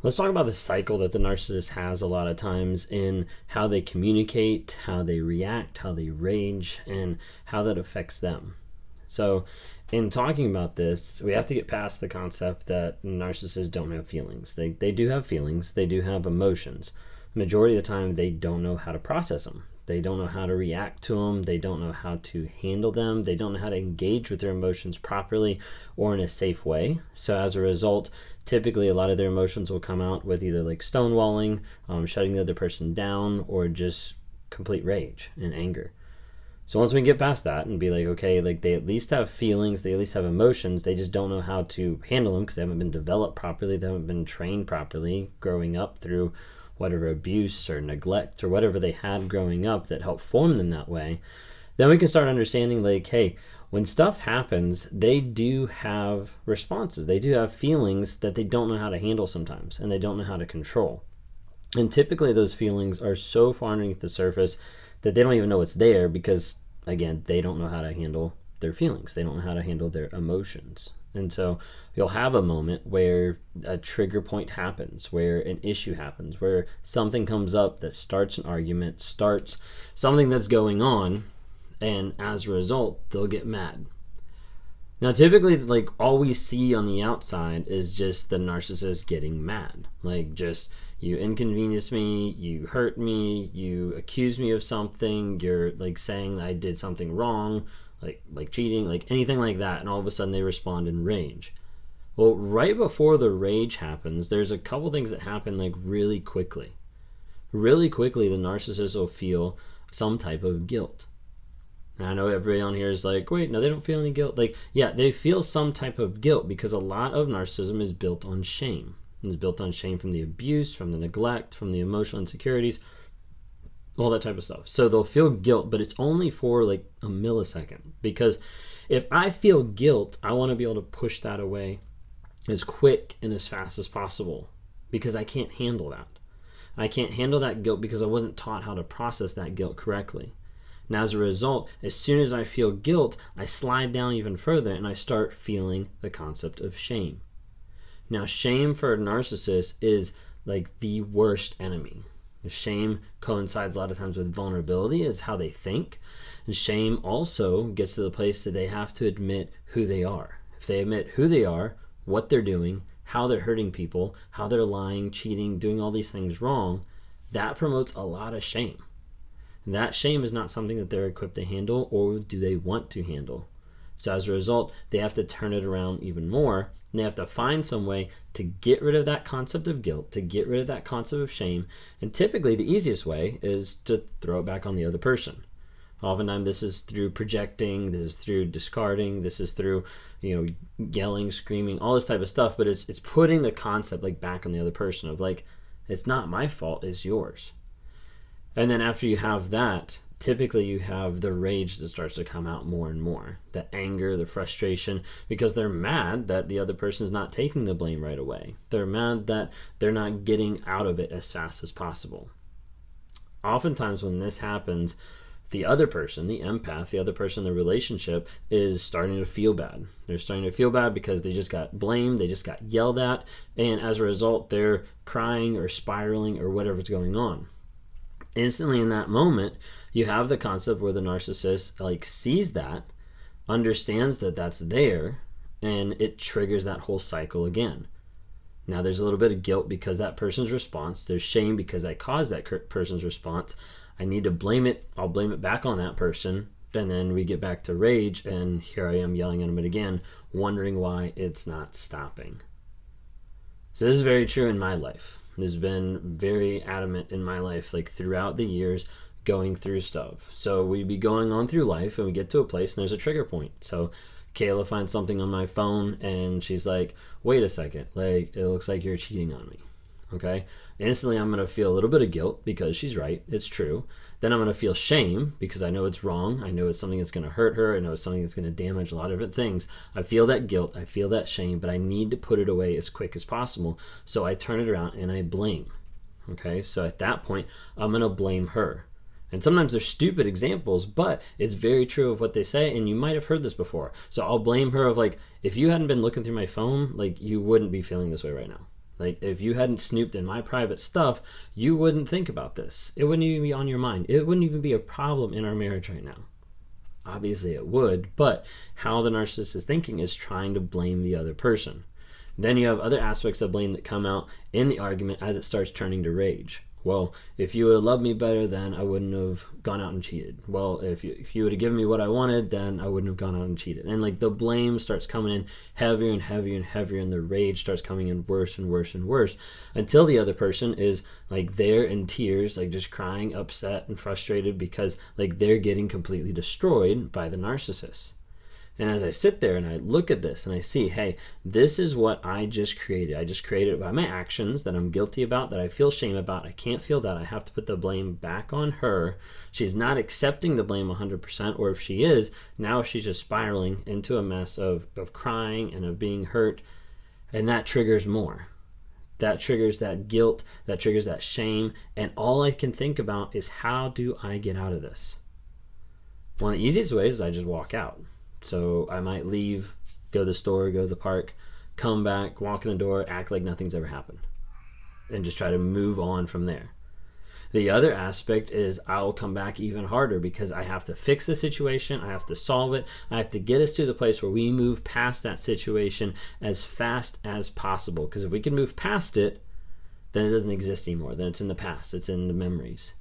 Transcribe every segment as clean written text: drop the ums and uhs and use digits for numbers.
Let's talk about the cycle that the narcissist has a lot of times in how they communicate, how they react, how they rage, and how that affects them. So, in talking about this, we have to get past the concept that narcissists don't have feelings. They do have feelings, they do have emotions. Majority of the time, they don't know how to process them. They don't know how to react to them. They don't know how to handle them. They don't know how to engage with their emotions properly or in a safe way. So as a result, typically a lot of their emotions will come out with either like stonewalling, shutting the other person down, or just complete rage and anger. So once we get past that and be like, okay, like they at least have feelings, they at least have emotions, they just don't know how to handle them because they haven't been developed properly, they haven't been trained properly growing up through whatever abuse or neglect or whatever they had growing up that helped form them that way, then we can start understanding like, hey, when stuff happens, they do have responses. They do have feelings that they don't know how to handle sometimes, and they don't know how to control. And typically those feelings are so far underneath the surface that they don't even know it's there because, again, they don't know how to handle their feelings. They don't know how to handle their emotions. And so you'll have a moment where a trigger point happens, where an issue happens, where something comes up that starts an argument, starts something that's going on, and as a result, they'll get mad. Now, typically, like, all we see on the outside is just the narcissist getting mad. Like, just, you inconvenience me, you hurt me, you accuse me of something, you're, like, saying that I did something wrong, like cheating, like anything like that, and all of a sudden they respond in rage. Well, right before the rage happens, there's a couple things that happen, like, really quickly. Really quickly, the narcissist will feel some type of guilt. And I know everybody on here is like, wait, no, they don't feel any guilt. Like, yeah, they feel some type of guilt because a lot of narcissism is built on shame. It's built on shame from the abuse, from the neglect, from the emotional insecurities, all that type of stuff. So they'll feel guilt, but it's only for like a millisecond. Because if I feel guilt, I want to be able to push that away as quick and as fast as possible because I can't handle that. I can't handle that guilt because I wasn't taught how to process that guilt correctly. Now, as a result, as soon as I feel guilt, I slide down even further and I start feeling the concept of shame. Now, shame for a narcissist is like the worst enemy. Shame coincides a lot of times with vulnerability, is how they think. And shame also gets to the place that they have to admit who they are. If they admit who they are, what they're doing, how they're hurting people, how they're lying, cheating, doing all these things wrong, that promotes a lot of shame. And that shame is not something that they're equipped to handle or do they want to handle. So as a result, they have to turn it around even more. And they have to find some way to get rid of that concept of guilt, to get rid of that concept of shame. And typically the easiest way is to throw it back on the other person. Oftentimes this is through projecting, this is through discarding, this is through, yelling, screaming, all this type of stuff. But it's putting the concept like back on the other person of like, it's not my fault, it's yours. And then after you have that, typically you have the rage that starts to come out more and more. The anger, the frustration, because they're mad that the other person's not taking the blame right away. They're mad that they're not getting out of it as fast as possible. Oftentimes when this happens, the other person, the empath, the other person in the relationship is starting to feel bad. They're starting to feel bad because they just got blamed, they just got yelled at, and as a result, they're crying or spiraling or whatever's going on. Instantly in that moment, you have the concept where the narcissist like sees that, understands that that's there, and it triggers that whole cycle again. Now there's a little bit of guilt because that person's response. There's shame because I caused that person's response. I need to blame it. I'll blame it back on that person. And then we get back to rage, and here I am yelling at him again, wondering why it's not stopping. So this is very true in my life. This has been very adamant in my life, like throughout the years, going through stuff. So we'd be going on through life and we get to a place and there's a trigger point. So Kayla finds something on my phone and she's like, wait a second, like it looks like you're cheating on me. Okay. Instantly I'm going to feel a little bit of guilt because she's right. It's true. Then I'm going to feel shame because I know it's wrong. I know it's something that's going to hurt her. I know it's something that's going to damage a lot of different things. I feel that guilt. I feel that shame, but I need to put it away as quick as possible. So I turn it around and I blame. Okay. So at that point, I'm going to blame her. And sometimes they're stupid examples, but it's very true of what they say, and you might have heard this before. So I'll blame her of like, if you hadn't been looking through my phone, like you wouldn't be feeling this way right now. Like, if you hadn't snooped in my private stuff, you wouldn't think about this. It wouldn't even be on your mind. It wouldn't even be a problem in our marriage right now. Obviously it would, but how the narcissist is thinking is trying to blame the other person. Then you have other aspects of blame that come out in the argument as it starts turning to rage. Well, if you would have loved me better, then I wouldn't have gone out and cheated. Well, if you would have given me what I wanted, then I wouldn't have gone out and cheated. And like the blame starts coming in heavier and heavier and heavier, and the rage starts coming in worse and worse and worse, until the other person is like there in tears, like just crying, upset and frustrated because like they're getting completely destroyed by the narcissist. And as I sit there and I look at this and I see, hey, this is what I just created. I just created it by my actions that I'm guilty about, that I feel shame about. I can't feel that. I have to put the blame back on her. She's not accepting the blame 100%, or if she is, now she's just spiraling into a mess of crying and of being hurt. And that triggers more. That triggers that guilt, that triggers that shame. And all I can think about is, how do I get out of this? One of the easiest ways is I just walk out. So I might leave, go to the store, go to the park, come back, walk in the door, act like nothing's ever happened, and just try to move on from there. The other aspect is I'll come back even harder because I have to fix the situation, I have to solve it, I have to get us to the place where we move past that situation as fast as possible. Because if we can move past it, then it doesn't exist anymore. Then it's in the past, it's in the memories.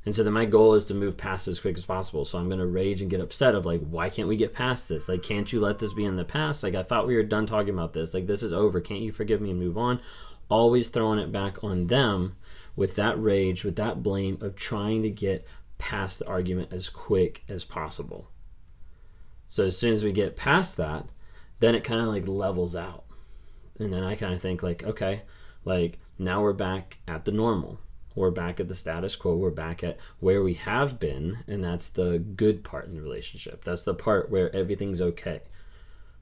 And so then my goal is to move past it as quick as possible. So I'm going to rage and get upset of like, why can't we get past this? Like, can't you let this be in the past? Like, I thought we were done talking about this. Like, this is over. Can't you forgive me and move on? Always throwing it back on them with that rage, with that blame of trying to get past the argument as quick as possible. So as soon as we get past that, then it kind of like levels out. And then I kind of think like, okay, like now we're back at the normal. We're back at the status quo. We're back at where we have been, and that's the good part in the relationship. That's the part where everything's okay,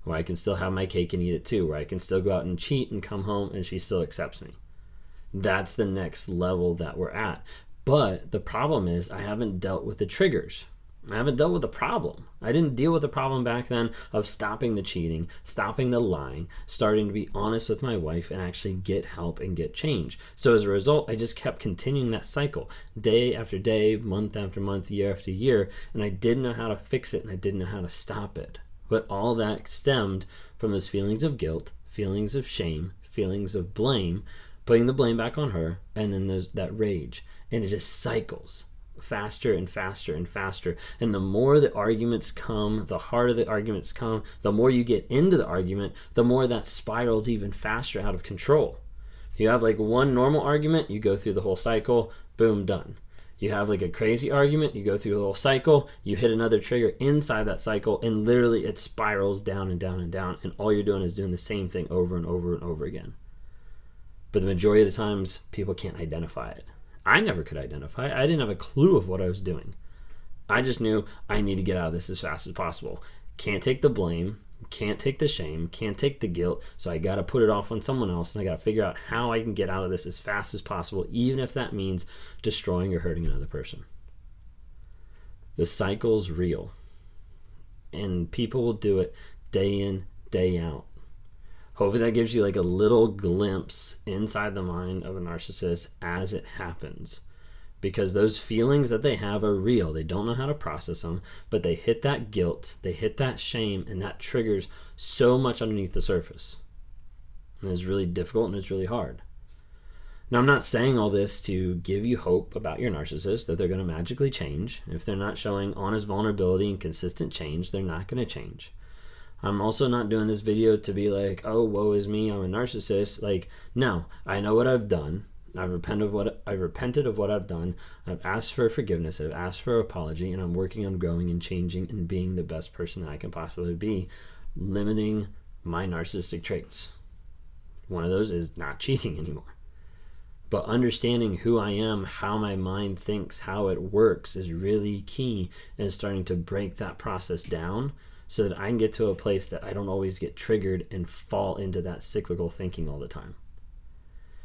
where I can still have my cake and eat it too, where I can still go out and cheat and come home and she still accepts me. That's the next level that we're at. But the problem is I haven't dealt with the triggers. I haven't dealt with the problem. I didn't deal with the problem back then of stopping the cheating, stopping the lying, starting to be honest with my wife and actually get help and get change. So as a result, I just kept continuing that cycle day after day, month after month, year after year, and I didn't know how to fix it and I didn't know how to stop it. But all that stemmed from those feelings of guilt, feelings of shame, feelings of blame, putting the blame back on her, and then there's that rage. And it just cycles faster and faster and faster. And the more the arguments come, the harder the arguments come, the more you get into the argument, the more that spirals even faster out of control. You have like one normal argument, you go through the whole cycle, boom, done. You have like a crazy argument, you go through the whole cycle, you hit another trigger inside that cycle, and literally it spirals down and down and down, and all you're doing is doing the same thing over and over and over again. But the majority of the times, people can't identify it. I never could identify it. I didn't have a clue of what I was doing. I just knew I need to get out of this as fast as possible. Can't take the blame, can't take the shame, can't take the guilt, so I got to put it off on someone else, and I got to figure out how I can get out of this as fast as possible, even if that means destroying or hurting another person. The cycle's real, and people will do it day in, day out. Hopefully that gives you like a little glimpse inside the mind of a narcissist as it happens. Because those feelings that they have are real. They don't know how to process them, but they hit that guilt, they hit that shame, and that triggers so much underneath the surface. And it's really difficult and it's really hard. Now, I'm not saying all this to give you hope about your narcissist, that they're going to magically change. If they're not showing honest vulnerability and consistent change, they're not going to change. I'm also not doing this video to be like, oh, woe is me, I'm a narcissist. Like, no, I know what I've done. I've repented of what I've done. I've asked for forgiveness. I've asked for apology, and I'm working on growing and changing and being the best person that I can possibly be, limiting my narcissistic traits. One of those is not cheating anymore. But understanding who I am, how my mind thinks, how it works is really key in starting to break that process down, so that I can get to a place that I don't always get triggered and fall into that cyclical thinking all the time.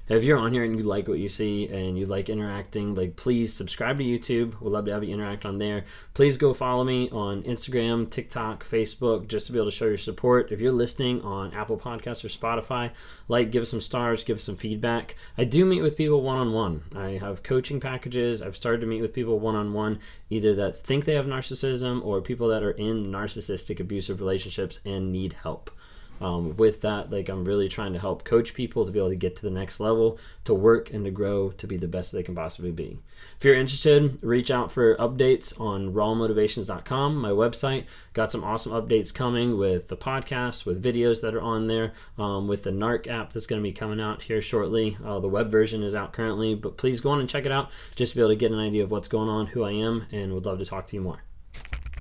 If you're on here and you like what you see and you like interacting, like, please subscribe to YouTube. We'd love to have you interact on there. Please go follow me on Instagram, TikTok, Facebook, just to be able to show your support. If you're listening on Apple Podcasts or Spotify, give us some stars, give us some feedback. I do meet with people one-on-one. I have coaching packages. I've started to meet with people one-on-one, either that think they have narcissism or people that are in narcissistic abusive relationships and need help. With that, I'm really trying to help coach people to be able to get to the next level, to work and to grow, to be the best they can possibly be. If you're interested, reach out for updates on rawmotivations.com, my website. Got some awesome updates coming with the podcast, with videos that are on there, with the NARC app that's going to be coming out here shortly. The web version is out currently, but please go on and check it out just to be able to get an idea of what's going on, who I am, and would love to talk to you more.